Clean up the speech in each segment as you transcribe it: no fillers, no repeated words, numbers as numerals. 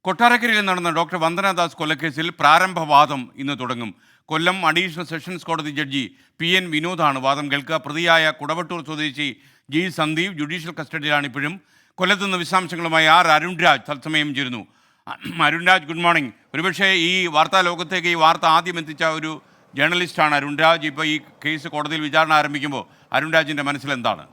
കൊട്ടാരക്കരയിൽ നടന്ന ഡോക്ടർ വന്ദനാദാസ് കൊലക്കേസിൽ പ്രാരംഭവാദം ഇന്ന് തുടങ്ങും. കൊല്ലം അഡീഷണൽ സെഷൻസ് കോടതി ജഡ്ജി PN വിനോദാണ് വാദം കേൾക്കുക. പ്രതിയായ കുടവട്ടൂർ സ്വദേശി G സന്ദീപ് ജുഡീഷ്യൽ കസ്റ്റഡിയിലാണ് ഇപ്പോഴും. കൊല്ലത്ത് നിന്ന് വിശദാംശങ്ങളുമായി അരുൺരാജ് തത്സമയം ചേരുന്നു. Arunraj, good morning. ഒരുപക്ഷെ ഈ വാർത്താ ലോകത്തേക്ക് ഈ വാർത്ത ആദ്യം എത്തിച്ച ഒരു ജേർണലിസ്റ്റാണ് അരുൺരാജ്. ഇപ്പോൾ ഈ കേസ് കോടതിയിൽ വിചാരണ ആരംഭിക്കുമ്പോൾ അരുൺരാജിൻ്റെ മനസ്സിൽ എന്താണ്?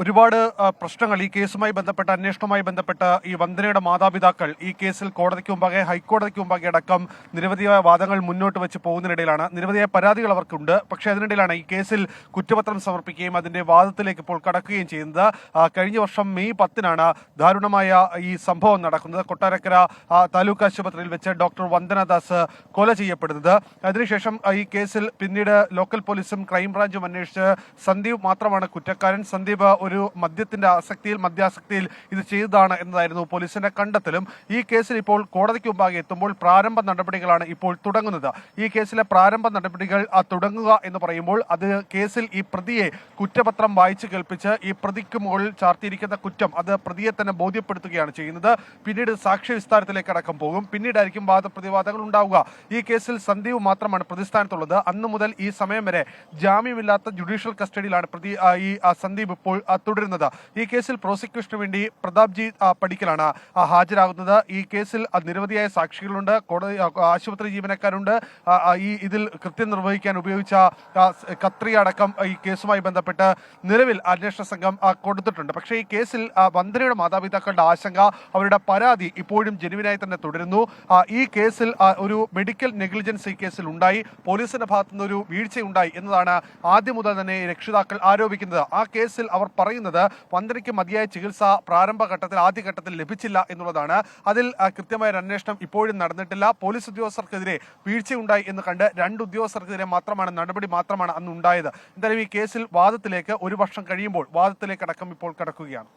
ഒരുപാട് പ്രശ്നങ്ങൾ ഈ കേസുമായി ബന്ധപ്പെട്ട അന്വേഷണവുമായി ബന്ധപ്പെട്ട് ഈ വന്ദനയുടെ മാതാപിതാക്കൾ ഈ കേസിൽ കോടതിക്ക് മുമ്പാകെ ഹൈക്കോടതിക്ക് മുമ്പാകെ അടക്കം നിരവധിയായ വാദങ്ങൾ മുന്നോട്ട് വെച്ച് പോകുന്നതിനിടയിലാണ് നിരവധിയായ പരാതികൾ അവർക്കുണ്ട്. പക്ഷേ അതിനിടയിലാണ് ഈ കേസിൽ കുറ്റപത്രം സമർപ്പിക്കുകയും അതിന്റെ വാദത്തിലേക്ക് ഇപ്പോൾ കടക്കുകയും ചെയ്യുന്നത്. കഴിഞ്ഞ വർഷം മെയ് 10-നാണ് ദാരുണമായ ഈ സംഭവം നടക്കുന്നത്. കൊട്ടാരക്കര താലൂക്ക് ആശുപത്രിയിൽ വെച്ച് ഡോക്ടർ വന്ദനാദാസ് കൊല ചെയ്യപ്പെടുന്നത്. അതിനുശേഷം ഈ കേസിൽ പിന്നീട് ലോക്കൽ പോലീസും ക്രൈംബ്രാഞ്ചും അന്വേഷിച്ച് സന്ദീപ് മാത്രമാണ് കുറ്റക്കാരൻ. സന്ദീപ് ഒരു മദ്യാസക്തിയിൽ ഇത് ചെയ്തതാണ് എന്നതായിരുന്നു പോലീസിന്റെ കണ്ടെത്തലും. ഈ കേസിൽ ഇപ്പോൾ കോടതിക്ക് മുമ്പാകെ എത്തുമ്പോൾ പ്രാരംഭ നടപടികളാണ് ഇപ്പോൾ തുടങ്ങുന്നത്. ഈ കേസിലെ പ്രാരംഭ നടപടികൾ തുടങ്ങുക എന്ന് പറയുമ്പോൾ അത് കേസിൽ ഈ പ്രതിയെ കുറ്റപത്രം വായിച്ചു കേൾപ്പിച്ച് ഈ പ്രതിക്ക് മുകളിൽ ചാർത്തിയിരിക്കുന്ന കുറ്റം അത് പ്രതിയെ തന്നെ ബോധ്യപ്പെടുത്തുകയാണ് ചെയ്യുന്നത്. പിന്നീട് സാക്ഷ്യ വിസ്താരത്തിലേക്ക് അടക്കം പോകും. പിന്നീടായിരിക്കും വാദപ്രതിവാദങ്ങൾ ഉണ്ടാവുക. ഈ കേസിൽ സന്ദീപ് മാത്രമാണ് പ്രതിസ്ഥാനത്തുള്ളത്. അന്നു മുതൽ ഈ സമയം വരെ ജാമ്യമില്ലാത്ത ജുഡീഷ്യൽ കസ്റ്റഡിയിലാണ് ഈ സന്ദീപ് ഇപ്പോൾ തുടരുന്നത്. ഈ കേസിൽ പ്രോസിക്യൂഷന് വേണ്ടി പ്രതാപ്ജി പടിക്കലാണ് ഹാജരാകുന്നത്. ഈ കേസിൽ നിരവധിയായ സാക്ഷികളുണ്ട്, കോടതി ആശുപത്രി ജീവനക്കാരുണ്ട്. ഇതിൽ കൃത്യം നിർവഹിക്കാൻ ഉപയോഗിച്ച കത്രി അടക്കം ഈ കേസുമായി ബന്ധപ്പെട്ട് നിലവിൽ അന്വേഷണ സംഘം കൊടുത്തിട്ടുണ്ട്. പക്ഷേ ഈ കേസിൽ വന്ദനയുടെ മാതാപിതാക്കളുടെ ആശങ്ക, അവരുടെ പരാതി ഇപ്പോഴും ജനുവിനായി തന്നെ തുടരുന്നു. ഈ കേസിൽ ഒരു മെഡിക്കൽ നെഗ്ലിജൻസ് ഈ കേസിൽ ഉണ്ടായി, പോലീസിന്റെ ഭാഗത്തുനിന്ന് ഒരു വീഴ്ചയുണ്ടായി എന്നതാണ് ആദ്യം മുതൽ തന്നെ രക്ഷിതാക്കൾ ആരോപിക്കുന്നത്. ആ കേസിൽ അവർ പറയുന്നത് വന്ദനയ്ക്ക് മതിയായ ചികിത്സ ആദ്യഘട്ടത്തിൽ ലഭിച്ചില്ല എന്നുള്ളതാണ്. അതിൽ കൃത്യമായ ഒരു അന്വേഷണം ഇപ്പോഴും നടന്നിട്ടില്ല. പോലീസ് ഉദ്യോഗസ്ഥർക്കെതിരെ വീഴ്ചയുണ്ടായി എന്ന് കണ്ട് 2 ഉദ്യോഗസ്ഥർക്കെതിരെ നടപടി മാത്രമാണ് അന്ന് ഉണ്ടായത്. എന്തായാലും ഈ കേസിൽ വാദത്തിലേക്ക് 1 വർഷം കഴിയുമ്പോൾ വാദത്തിലേക്ക് അടക്കം ഇപ്പോൾ കടക്കുകയാണ്.